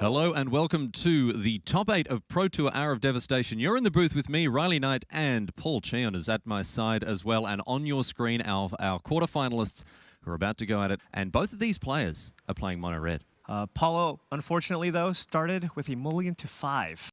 Hello and welcome to the top 8 of Pro Tour Hour of Devastation. You're in the booth with me, Riley Knight, and Paul Cheon is at my side as well. And on your screen, our quarterfinalists who are about to go at it. And both of these players are playing mono red. Paulo, unfortunately, though, started with a mulligan to 5.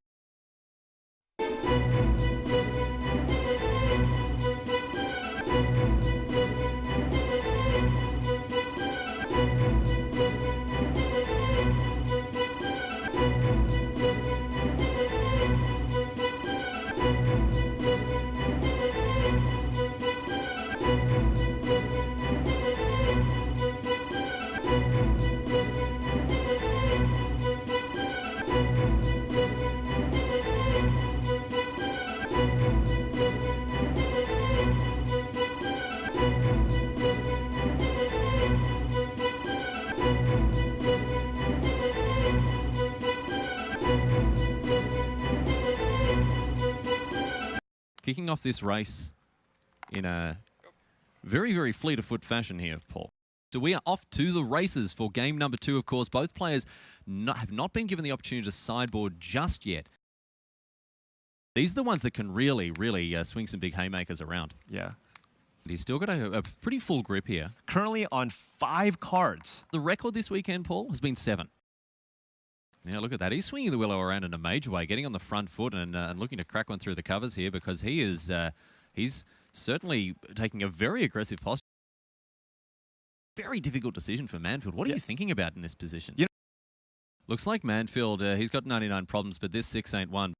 Kicking off this race in a very, very fleet-of-foot fashion here, Paul. So we are off to the races for game number 2, of course. Both players have not been given the opportunity to sideboard just yet. These are the ones that can really, really swing some big haymakers around. Yeah. He's still got a pretty full grip here. Currently on 5 cards. The record this weekend, Paul, has been 7. Yeah, look at that. He's swinging the willow around in a major way, getting on the front foot and looking to crack one through the covers here because he is he's certainly taking a very aggressive posture. Very difficult decision for Manfield. What are you thinking about in this position? Looks like Manfield, he's got 99 problems, but this 6 ain't one.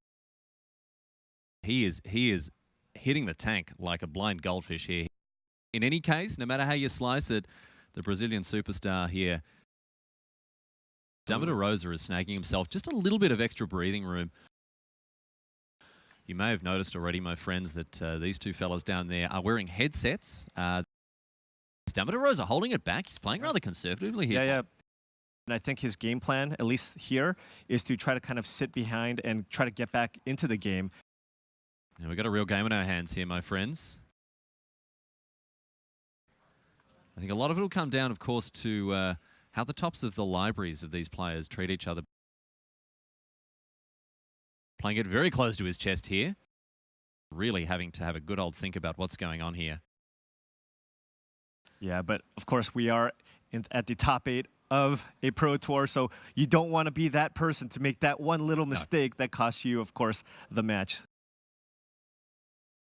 He is hitting the tank like a blind goldfish here. In any case, no matter how you slice it, the Brazilian superstar here, Damo Rosa is snagging himself just a little bit of extra breathing room. You may have noticed already, my friends, that these two fellas down there are wearing headsets. Damo Rosa holding it back. He's playing rather conservatively here. Yeah. And I think his game plan, at least here, is to try to kind of sit behind and try to get back into the game. Yeah, we've got a real game in our hands here, my friends. I think a lot of it will come down, of course, to how the tops of the libraries of these players treat each other. Playing it very close to his chest here. Really having to have a good old think about what's going on here. Yeah, but of course we are at the top 8 of a Pro Tour, so you don't want to be that person to make that one little mistake that costs you, of course, the match.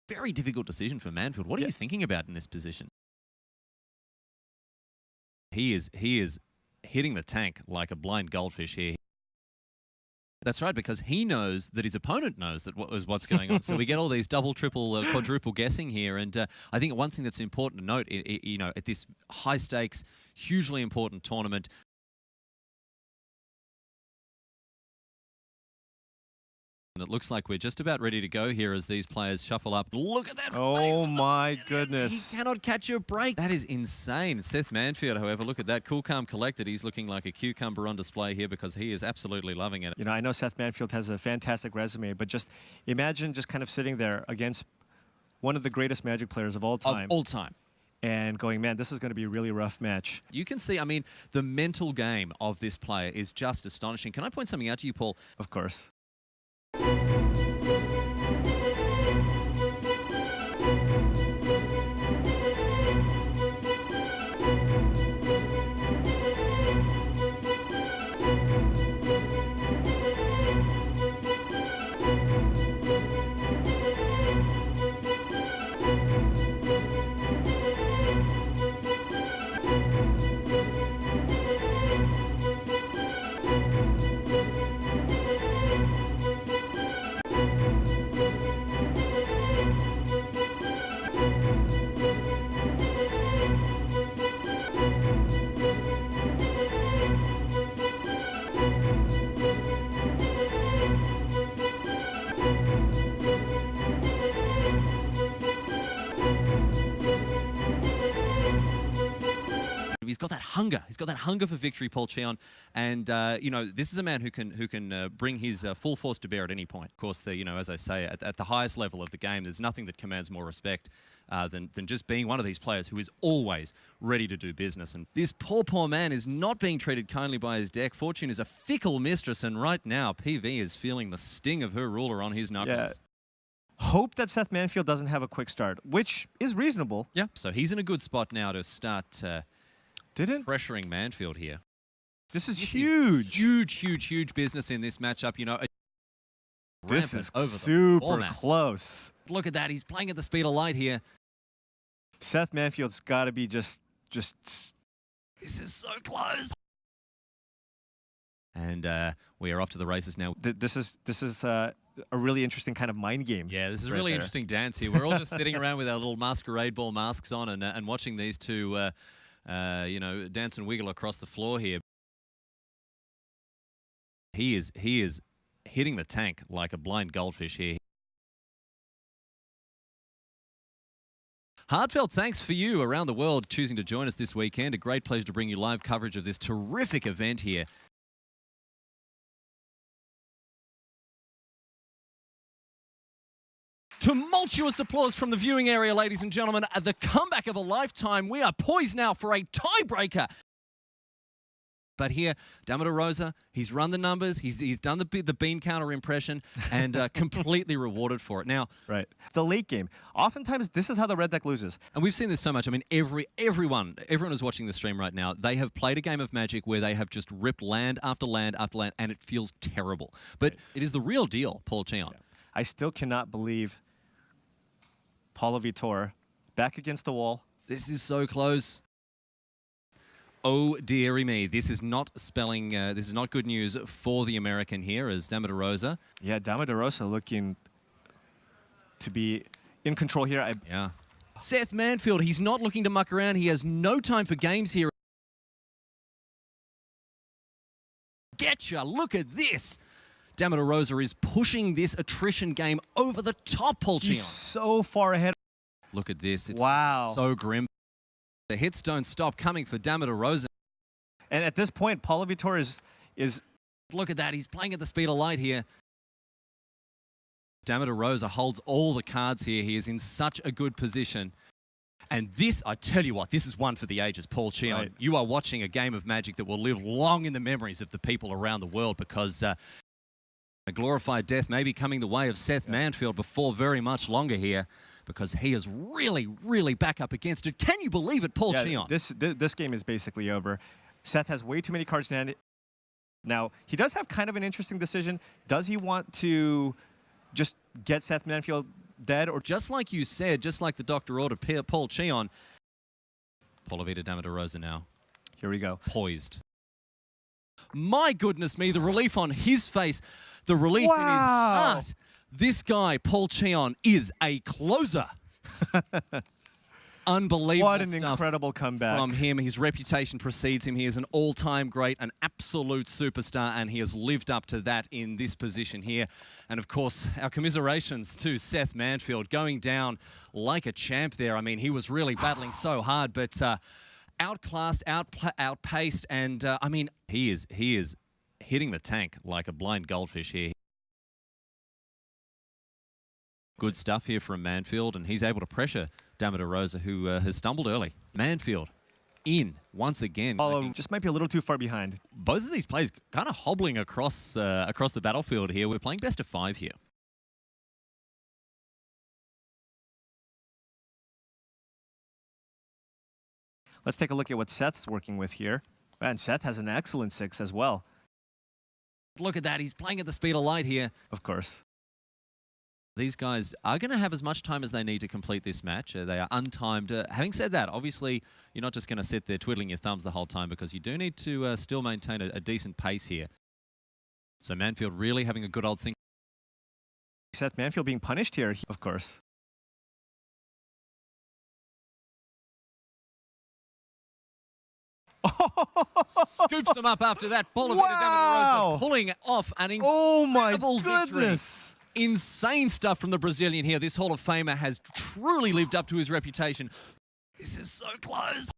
Very difficult decision for Manfield. What are you thinking about in this position? He is hitting the tank like a blind goldfish here. That's right, because he knows that his opponent knows that what's going on. So we get all these double, triple, quadruple guessing here. And I think one thing that's important to note, you know, at this high stakes, hugely important tournament, and it looks like we're just about ready to go here as these players shuffle up. Look at that. Oh my goodness. He cannot catch a break. That is insane. Seth Manfield, however, look at that. Cool, calm, collected. He's looking like a cucumber on display here because he is absolutely loving it. You know, I know Seth Manfield has a fantastic resume, but just imagine just kind of sitting there against one of the greatest Magic players of all time. Of all time. And going, man, this is going to be a really rough match. You can see, I mean, the mental game of this player is just astonishing. Can I point something out to you, Paul? Of course. got that hunger. He's got that hunger for victory, Paul Cheon. And, this is a man who can bring his full force to bear at any point. Of course, as I say, at the highest level of the game, there's nothing that commands more respect than just being one of these players who is always ready to do business. And this poor man is not being treated kindly by his deck. Fortune is a fickle mistress, and right now, PV is feeling the sting of her ruler on his knuckles. Yeah. Hope that Seth Manfield doesn't have a quick start, which is reasonable. Yeah, so he's in a good spot now to start pressuring Manfield here. This is huge. Huge business in this matchup. This is super close. Look at that. He's playing at the speed of light here. Seth Manfield's got to be just... This is so close. And we are off to the races now. This is a really interesting kind of mind game. Yeah, this is a really interesting dance here. We're all just sitting around with our little masquerade ball masks on and watching these two, dance and wiggle across the floor here. He is hitting the tank like a blind goldfish here. Heartfelt thanks for you around the world choosing to join us this weekend. A great pleasure to bring you live coverage of this terrific event here. Tumultuous applause from the viewing area, ladies and gentlemen. At the comeback of a lifetime, we are poised now for a tiebreaker. But here, Damo Rosa, he's run the numbers, he's done the bean counter impression, and completely rewarded for it. Now, right, the late game. Oftentimes, this is how the red deck loses. And we've seen this so much. I mean, everyone who's watching the stream right now, they have played a game of Magic where they have just ripped land after land after land, and it feels terrible. But it is the real deal, Paul Cheon. Yeah. I still cannot believe Paulo Vitor back against the wall. This is so close. Oh, dearie me. This is not good news for the American here as Damo Rosa. Yeah, Damo Rosa looking to be in control here. Yeah. Seth Manfield, he's not looking to muck around. He has no time for games here. Getcha, look at this. Damo Rosa is pushing this attrition game over the top, Paul Cheon. He's so far ahead. Look at this. It's wow. So grim. The hits don't stop coming for Damo Rosa. And at this point, Paulo Vitor is... Look at that. He's playing at the speed of light here. Damo Rosa holds all the cards here. He is in such a good position. And this, I tell you what, this is one for the ages, Paul Cheon. Right. You are watching a game of Magic that will live long in the memories of the people around the world because a glorified death may be coming the way of Seth Manfield before very much longer here because he is really back up against it. Can you believe it, Paul Cheon? This game is basically over. Seth has way too many cards in hand. Now, he does have kind of an interesting decision. Does he want to just get Seth Manfield dead? Or just like you said, just like the doctor ordered Paul Cheon. Paulo Vitor Damo Rosa now. Here we go. Poised. My goodness me, the relief on his face, the relief in his heart. This guy, Paul Cheon, is a closer. Unbelievable What an incredible comeback from him. His reputation precedes him. He is an all-time great, an absolute superstar, and he has lived up to that in this position here. And, of course, our commiserations to Seth Manfield going down like a champ there. I mean, he was really battling so hard, but outclassed, outpaced, and, I mean, he is hitting the tank like a blind goldfish here. Good stuff here from Manfield, and he's able to pressure Damo Rosa, who has stumbled early. Manfield in once again. Paulo just might be a little too far behind. Both of these players kind of hobbling across the battlefield here. We're playing best of 5 here. Let's take a look at what Seth's working with here. And Seth has an excellent 6 as well. Look at that. He's playing at the speed of light here. Of course. These guys are going to have as much time as they need to complete this match. They are untimed. Having said that, obviously, you're not just going to sit there twiddling your thumbs the whole time because you do need to still maintain a decent pace here. So Manfield really having a good old thing. Seth Manfield being punished here, of course. Scoops them up after that. Paulo Vitor Damo Rosa pulling off an incredible victory. Insane stuff from the Brazilian here. This Hall of Famer has truly lived up to his reputation. This is so close.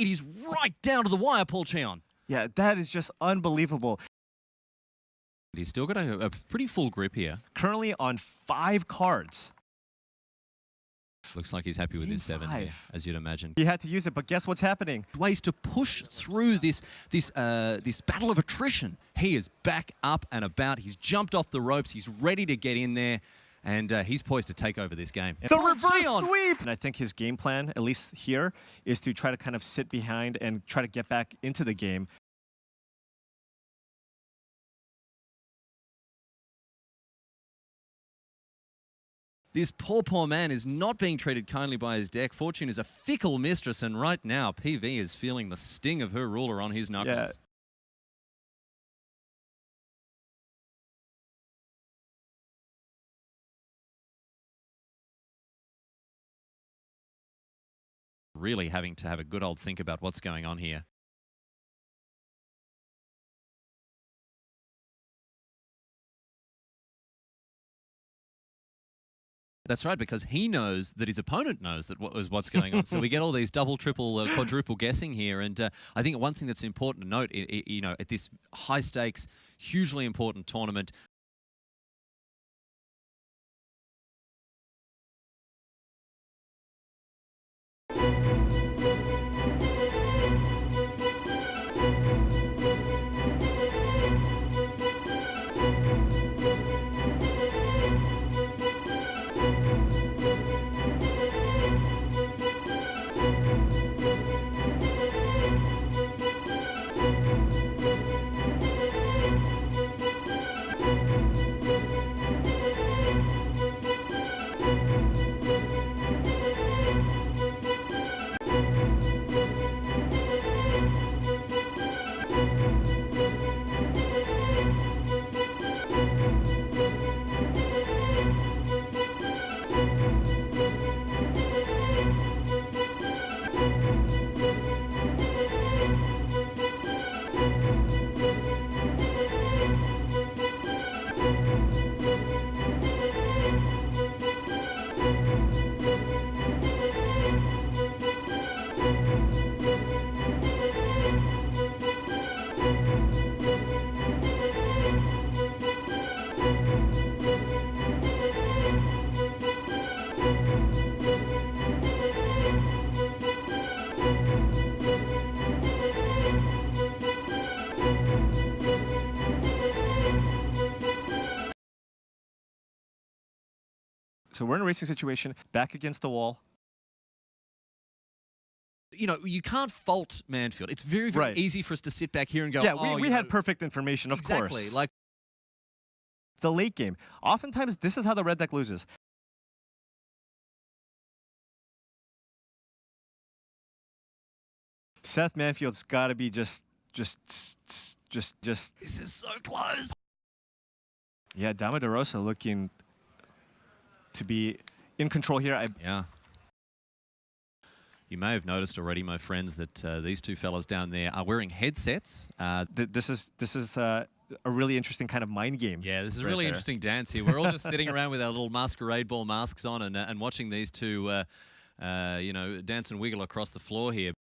It is right down to the wire, Paul Cheon. Yeah, that is just unbelievable. He's still got a pretty full grip here. Currently on 5 cards. Looks like he's happy with his 7 here, as you'd imagine. He had to use it, but guess what's happening? Ways to push through this battle of attrition. He is back up and about. He's jumped off the ropes. He's ready to get in there, and he's poised to take over this game. The reverse sweep! And I think his game plan, at least here, is to try to kind of sit behind and try to get back into the game. This poor man is not being treated kindly by his deck. Fortune is a fickle mistress, and right now, PV is feeling the sting of her ruler on his knuckles. Yeah. Really having to have a good old think about what's going on here. That's right, because he knows that his opponent knows that what's going on. So we get all these double, triple, quadruple guessing here. And I think one thing that's important to note, you know, at this high stakes, hugely important tournament, So we're in a racing situation, back against the wall. you know, you can't fault Manfield. It's very, very easy for us to sit back here and go, yeah, oh, we had perfect information, of course. Exactly. Like the late game. Oftentimes, this is how the red deck loses. Seth Manfield's got to be just. This is so close. Yeah, Damo de Rosa looking to be in control here. Yeah. You may have noticed already, my friends, that these two fellas down there are wearing headsets. This is a really interesting kind of mind game. Yeah, this is a really interesting dance here. We're all just sitting around with our little masquerade ball masks on and watching these two, you know, dance and wiggle across the floor here.